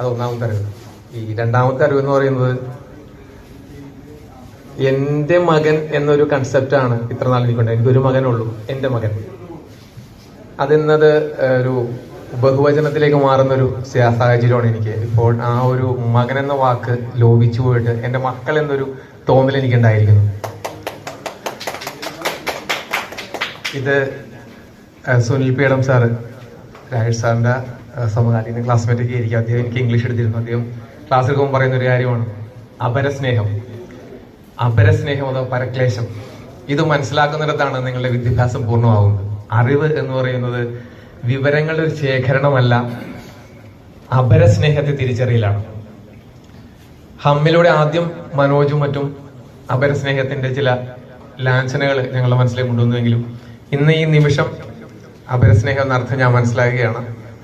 അത് ഒന്നാമത്തെ അറിവ്. ഈ രണ്ടാമത്തെ അറിവ് എന്ന് പറയുന്നത് എന്റെ മകൻ എന്നൊരു കൺസെപ്റ്റാണ് ഇത്ര നാൾ എനിക്കുണ്ട്. എനിക്കൊരു മകനുള്ളൂ, എന്റെ മകൻ. അതെന്നത് ഒരു ബഹുവചനത്തിലേക്ക് മാറുന്നൊരു സാഹചര്യമാണ് എനിക്ക് ഇപ്പോൾ. ആ ഒരു മകൻ എന്ന വാക്ക് ലോപിച്ചു പോയിട്ട് എന്റെ മക്കൾ എന്നൊരു തോന്നൽ എനിക്കുണ്ടായിരിക്കുന്നു. ഇത് സുനിൽ പീഠം സാറ്, രാജേഷ് സാറിന്റെ സമകാലീന ക്ലാസ്മേറ്റൊക്കെ ആയിരിക്കും. അദ്ദേഹം എനിക്ക് ഇംഗ്ലീഷ് എടുത്തിരുന്നു. അദ്ദേഹം ക്ലാസ് എടുക്കുമ്പോൾ പറയുന്ന ഒരു കാര്യമാണ് അപരസ്നേഹം. അപരസ്നേഹം അഥവാ പരക്ലേശം. ഇത് മനസ്സിലാക്കുന്നിടത്താണ് നിങ്ങളുടെ വിദ്യാഭ്യാസം പൂർണ്ണമാകുന്നത്. അറിവ് എന്ന് പറയുന്നത് വിവരങ്ങളുടെ ഒരു ശേഖരണമല്ല, അപരസ്നേഹത്തെ തിരിച്ചറിയലാണ്. ഹമ്മിലൂടെ ആദ്യം മനോജും മറ്റും അപരസ്നേഹത്തിന്റെ ചില ലാഞ്ചനകൾ ഞങ്ങളുടെ മനസ്സിലേക്ക് കൊണ്ടുവന്നുവെങ്കിലും ഇന്ന് ഈ നിമിഷം അപരസ്നേഹം എന്നർത്ഥം ഞാൻ മനസ്സിലാക്കുകയാണ്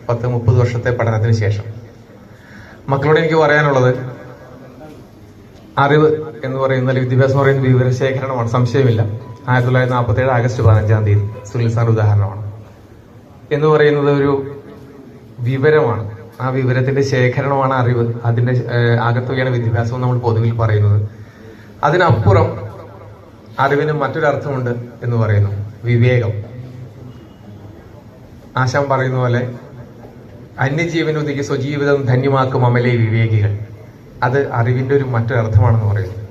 10-30 വർഷത്തെ പഠനത്തിന് ശേഷം. മക്കളോട് എനിക്ക് പറയാനുള്ളത്, അറിവ് എന്ന് പറയുന്നത്, വിദ്യാഭ്യാസം എന്ന് പറയുന്നത് വിവരശേഖരണമാണ്, സംശയമില്ല. 1947 ആഗസ്റ്റ് 15 സുനിൽ സാർ ഉദാഹരണമാണ്. എന്ന് പറയുന്നത് ഒരു വിവരമാണ്. ആ വിവരത്തിന്റെ ശേഖരണമാണ് അറിവ്. അതിന്റെ ആകത്തുകയാണ് വിദ്യാഭ്യാസം നമ്മൾ പൊതുവിൽ പറയുന്നത്. അതിനപ്പുറം അറിവിന് മറ്റൊരർത്ഥമുണ്ട് എന്ന് പറയുന്നു, വിവേകം. ആശാൻ പറയുന്ന പോലെ അന്യജീവനുദിക്ക് സ്വജീവിതം ധന്യമാക്കും അമലേ വിവേകികൾ. അത് അറിവിന്റെ ഒരു മറ്റൊരർത്ഥമാണെന്ന് പറയുന്നു.